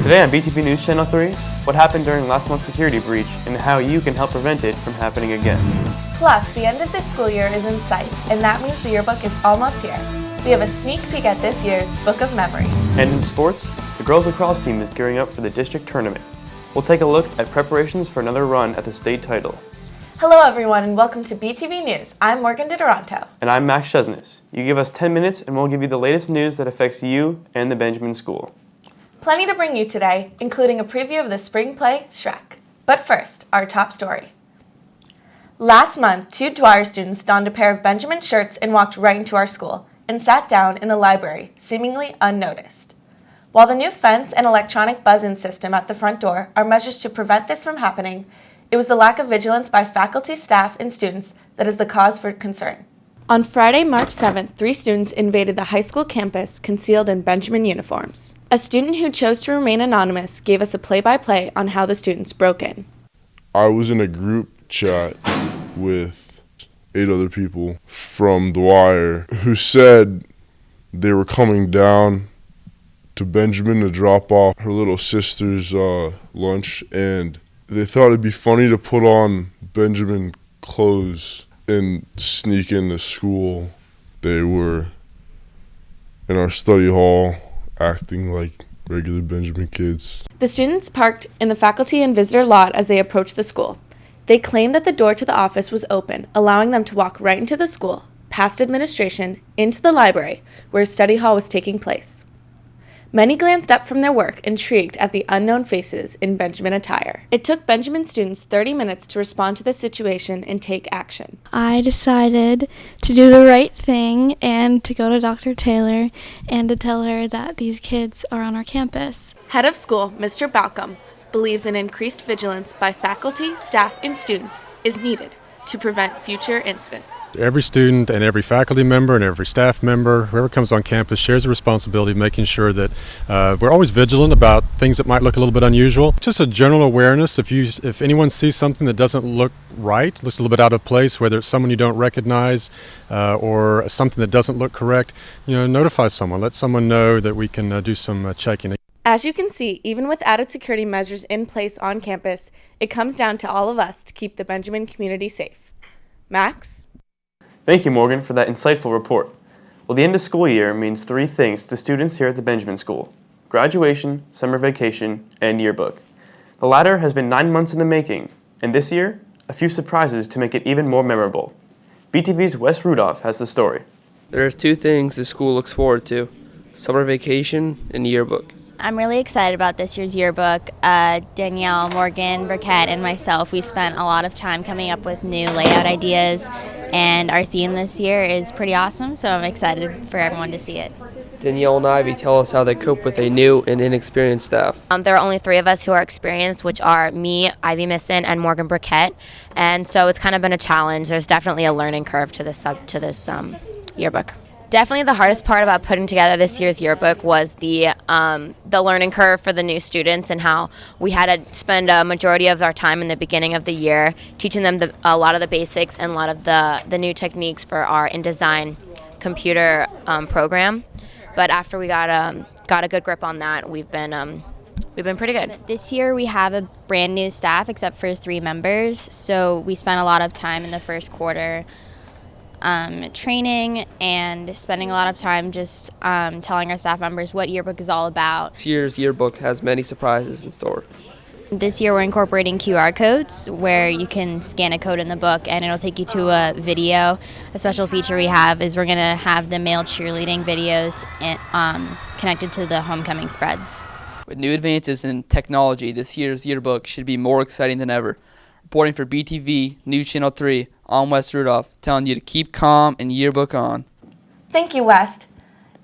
Today on Btv News Channel 3, what happened during last month's security breach and how you can help prevent it from happening again. Plus, the end of this school year is in sight, and that means the yearbook is almost here. We have a sneak peek at this year's Book of Memories. And in sports, the girls lacrosse team is gearing up for the district tournament. We'll take a look at preparations for another run at the state title. Hello everyone and welcome to Btv News. I'm Morgan DiDoranto. And I'm Max Chesnes. You give us 10 minutes and we'll give you the latest news that affects you and the Benjamin School. Plenty to bring you today, including a preview of the spring play, Shrek. But first, our top story. Last month, 2 Dwyer students donned a pair of Benjamin shirts and walked right into our school and sat down in the library, seemingly unnoticed. While the new fence and electronic buzz-in system at the front door are measures to prevent this from happening, it was the lack of vigilance by faculty, staff, and students that is the cause for concern. On Friday, March 7th, 3 students invaded the high school campus concealed in Benjamin uniforms. A student who chose to remain anonymous gave us a play-by-play on how the students broke in. I was in a group chat with 8 other people from Dwyer who said they were coming down to Benjamin to drop off her little sister's lunch, and they thought it'd be funny to put on Benjamin clothes and sneak into school. They were in our study hall acting like regular Benjamin kids. The students parked in the faculty and visitor lot as they approached the school. They claimed that the door to the office was open, allowing them to walk right into the school, past administration, into the library, where a study hall was taking place. Many glanced up from their work, intrigued at the unknown faces in Benjamin attire. It took Benjamin students 30 minutes to respond to the situation and take action. I decided to do the right thing and to go to Dr. Taylor and to tell her that these kids are on our campus. Head of school, Mr. Baucom, believes an increased vigilance by faculty, staff, and students is needed to prevent future incidents. Every student and every faculty member and every staff member, whoever comes on campus, shares the responsibility of making sure that we're always vigilant about things that might look a little bit unusual. Just a general awareness. If anyone sees something that doesn't look right, looks a little bit out of place, whether it's someone you don't recognize or something that doesn't look correct, notify someone. Let someone know that we can do some checking. As you can see, even with added security measures in place on campus, it comes down to all of us to keep the Benjamin community safe. Max? Thank you, Morgan, for that insightful report. Well, the end of school year means 3 things to students here at the Benjamin School: graduation, summer vacation, and yearbook. The latter has been 9 months in the making, and this year, a few surprises to make it even more memorable. BTV's Wes Rudolph has the story. There's 2 things the school looks forward to: summer vacation and yearbook. I'm really excited about this year's yearbook. Danielle, Morgan, Burkett, and myself, we spent a lot of time coming up with new layout ideas, and our theme this year is pretty awesome, so I'm excited for everyone to see it. Danielle and Ivy tell us how they cope with a new and inexperienced staff. There are only 3 of us who are experienced, which are me, Ivy Misson, and Morgan Burkett, and so it's kind of been a challenge. There's definitely a learning curve to this yearbook. Definitely the hardest part about putting together this year's yearbook was the learning curve for the new students, and how we had to spend a majority of our time in the beginning of the year teaching them a lot of the basics and a lot of the new techniques for our InDesign computer program. But after we got a good grip on that, we've been pretty good. This year we have a brand new staff except for 3 members, so we spent a lot of time in the first quarter training and spending a lot of time just telling our staff members what yearbook is all about. This year's yearbook has many surprises in store. This year we're incorporating QR codes where you can scan a code in the book and it'll take you to a video. A special feature we have is we're going to have the male cheerleading videos connected to the homecoming spreads. With new advances in technology, this year's yearbook should be more exciting than ever. Reporting for BTV News Channel 3, I'm Wes Rudolph, telling you to keep calm and yearbook on. Thank you, West.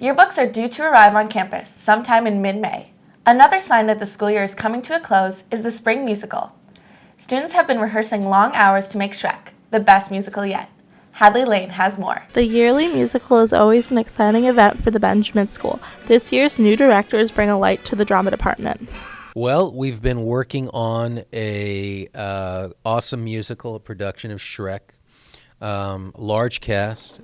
Yearbooks are due to arrive on campus sometime in mid-May. Another sign that the school year is coming to a close is the spring musical. Students have been rehearsing long hours to make Shrek, the best musical yet. Hadley Lane has more. The yearly musical is always an exciting event for the Benjamin School. This year's new directors bring a light to the drama department. Well, we've been working on a awesome musical, a production of Shrek. Large cast.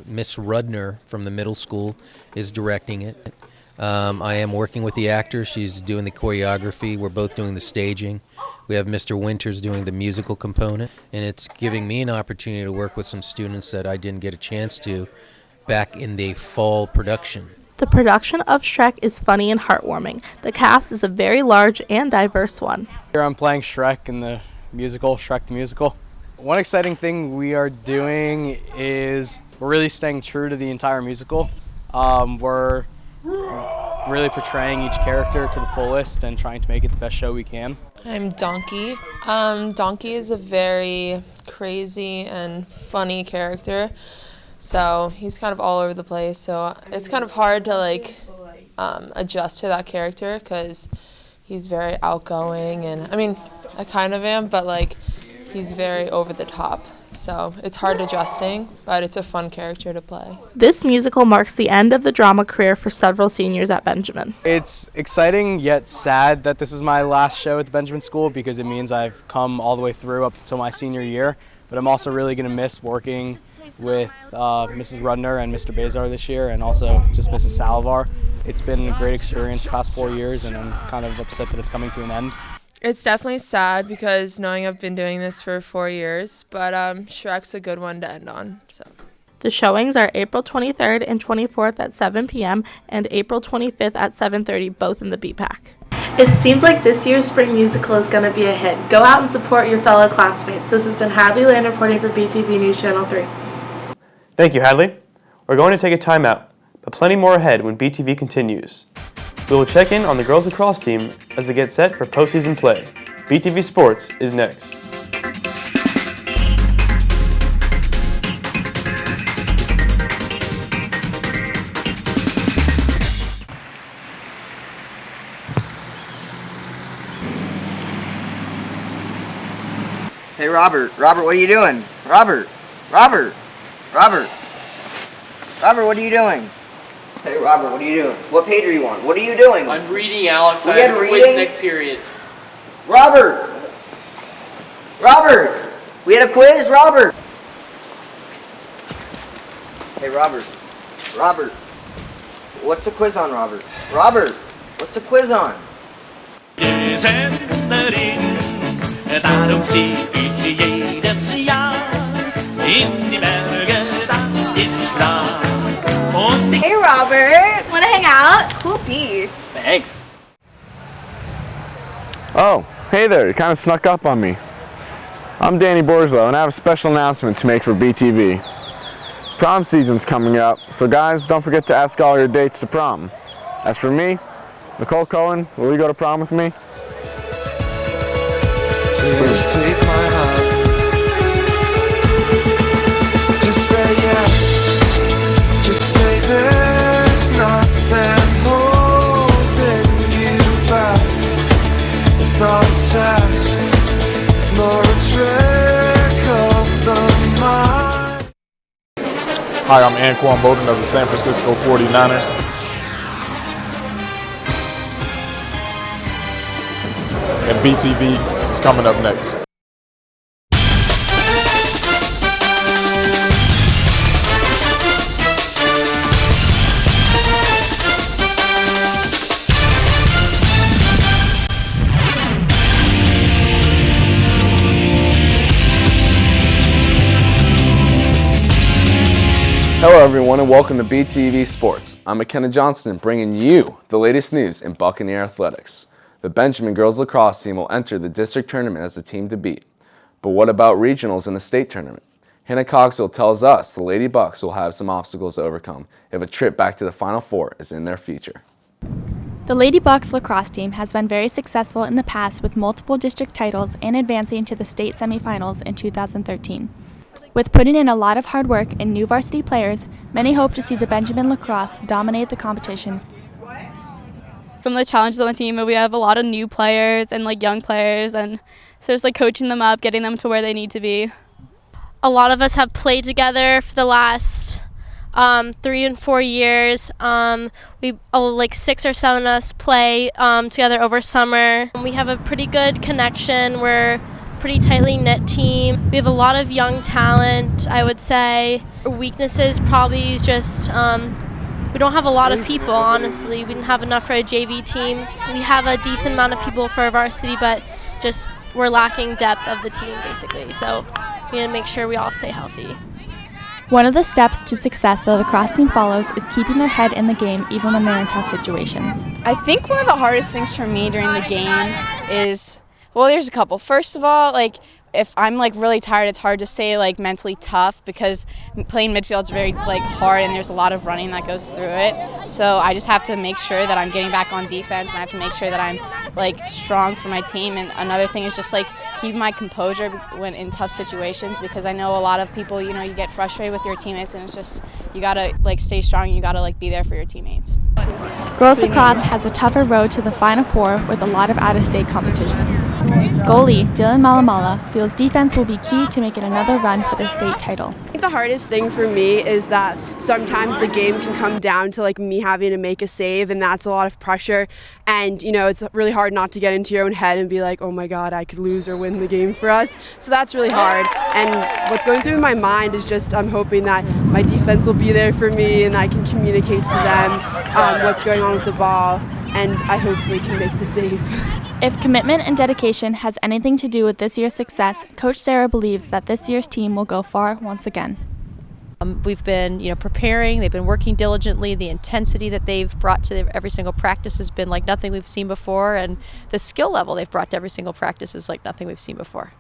Miss Rudner from the middle school is directing it. I am working with the actor. She's doing the choreography. We're both doing the staging. We have Mr. Winters doing the musical component, and it's giving me an opportunity to work with some students that I didn't get a chance to back in the fall production. The production of Shrek is funny and heartwarming. The cast is a very large and diverse one. Here I'm playing Shrek in the musical, Shrek the Musical. One exciting thing we are doing is we're really staying true to the entire musical. We're really portraying each character to the fullest and trying to make it the best show we can. I'm Donkey. Donkey is a very crazy and funny character. So he's kind of all over the place. So it's kind of hard to adjust to that character because he's very outgoing, and I mean, I kind of am, but he's very over the top. So it's hard adjusting, but it's a fun character to play. This musical marks the end of the drama career for several seniors at Benjamin. It's exciting yet sad that this is my last show at the Benjamin School because it means I've come all the way through up until my senior year. But I'm also really going to miss working with Mrs. Rudner and Mr. Bazar this year, and also just Mrs. Salvar. It's been a great experience the past 4 years, and I'm kind of upset that it's coming to an end. It's definitely sad because knowing I've been doing this for 4 years, but Shrek's a good one to end on. So. The showings are April 23rd and 24th at 7 p.m. and April 25th at 7:30, both in the BPAC. It seems like this year's spring musical is going to be a hit. Go out and support your fellow classmates. This has been Hadley Land reporting for Btv News Channel 3. Thank you, Hadley. We're going to take a timeout, but plenty more ahead when BTV continues. We will check in on the girls lacrosse team as they get set for postseason play. BTV Sports is next. Hey, Robert, what are you doing? Robert, what are you doing? Hey, Robert, what are you doing? What page are you on? What are you doing? I'm reading, Alex. We I had have a reading? quiz next period. Robert, we had a quiz, Robert. Hey, Robert, what's a quiz on, Robert, what's a quiz on? Hey Robert, wanna hang out? Cool beats. Thanks. Oh, hey there, you kind of snuck up on me. I'm Danny Borslow, and I have a special announcement to make for BTV. Prom season's coming up, so guys, don't forget to ask all your dates to prom. As for me, Nicole Cohen, will you go to prom with me? Please take my hand. Just say yes. Just say there's nothing holding you back. It's not a test, nor a trick of the mind. Hi, I'm Anquan Bowden of the San Francisco 49ers. And BTV is coming up next. Hello everyone and welcome to BTV Sports. I'm McKenna Johnston bringing you the latest news in Buccaneer athletics. The Benjamin girls lacrosse team will enter the district tournament as the team to beat. But what about regionals in the state tournament? Hannah Cogsil tells us the Lady Bucks will have some obstacles to overcome if a trip back to the Final Four is in their future. The Lady Bucks lacrosse team has been very successful in the past with multiple district titles and advancing to the state semifinals in 2013. With putting in a lot of hard work and new varsity players, many hope to see the Benjamin lacrosse dominate the competition. Some of the challenges on the team, we have a lot of new players and young players, and so just coaching them up, getting them to where they need to be. A lot of us have played together for the last 3 and 4 years. We 6 or 7 of us play together over summer. We have a pretty good connection. We're a pretty tightly knit team. We have a lot of young talent, I would say. Our weaknesses probably is just we don't have a lot of people, honestly. We didn't have enough for a JV team. We have a decent amount of people for varsity, but just we're lacking depth of the team, basically. So we need to make sure we all stay healthy. One of the steps to success the lacrosse team follows is keeping their head in the game even when they're in tough situations. I think one of the hardest things for me during the game is, well, there's a couple. First of all, like, if I'm like really tired, it's hard to stay like mentally tough because playing midfield is very like hard and there's a lot of running that goes through it. So I just have to make sure that I'm getting back on defense and I have to make sure that I'm like strong for my team. And another thing is just like keep my composure when in tough situations, because I know a lot of people, you know, you get frustrated with your teammates and it's just you gotta like stay strong. You gotta like be there for your teammates. Girls lacrosse has a tougher road to the Final Four with a lot of out-of-state competition. Goalie Dylan Malamala feels defense will be key to making another run for the state title. I think the hardest thing for me is that sometimes the game can come down to like me having to make a save, and that's a lot of pressure. And you know, it's really hard not to get into your own head and be like, oh my God, I could lose or win the game for us. So that's really hard. And what's going through my mind is just I'm hoping that my defense will be there for me and I can communicate to them what's going on with the ball, and I hopefully can make the save. If commitment and dedication has anything to do with this year's success, Coach Sarah believes that this year's team will go far once again. We've been, preparing. They've been working diligently. The intensity that they've brought to every single practice has been like nothing we've seen before, and the skill level they've brought to every single practice is like nothing we've seen before.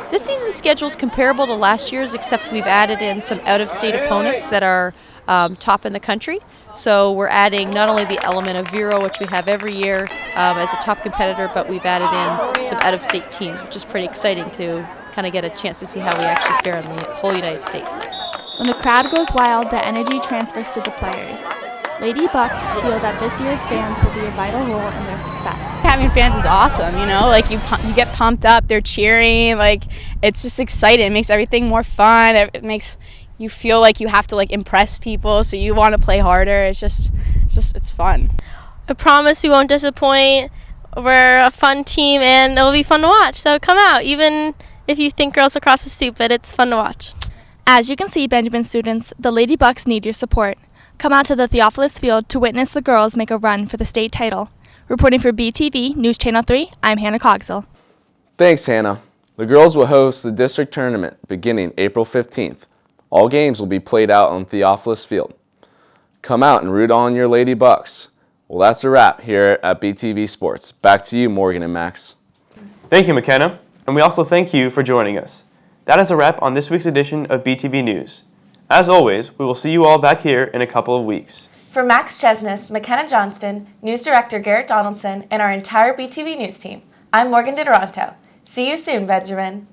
This season's schedule is comparable to last year's, except we've added in some out-of-state opponents that are top in the country. So we're adding not only the element of Vero, which we have every year as a top competitor, but we've added in some out-of-state teams, which is pretty exciting to kind of get a chance to see how we actually fare in the whole United States. When the crowd goes wild, the energy transfers to the players. Lady Bucks feel that this year's fans will be a vital role in their success. Having fans is awesome, like you get pumped up, they're cheering, like it's just exciting. It makes everything more fun. It makes you feel like you have to like impress people, so you want to play harder. It's fun. I promise we won't disappoint. We're a fun team and it'll be fun to watch. So come out, even if you think girls lacrosse is stupid, it's fun to watch. As you can see, Benjamin students, the Lady Bucks need your support. Come out to the Theophilus Field to witness the girls make a run for the state title. Reporting for Btv News Channel 3, I'm Hannah Cogsil. Thanks, Hannah. The girls will host the district tournament beginning April 15th. All games will be played out on Theophilus Field. Come out and root on your Lady Bucks. Well, that's a wrap here at BTV Sports. Back to you, Morgan and Max. Thank you, McKenna, and we also thank you for joining us. That is a wrap on this week's edition of BTV News. As always, we will see you all back here in a couple of weeks. For Max Chesness, McKenna Johnston, News Director Garrett Donaldson, and our entire BTV News team, I'm Morgan DiDoranto. See you soon, Benjamin.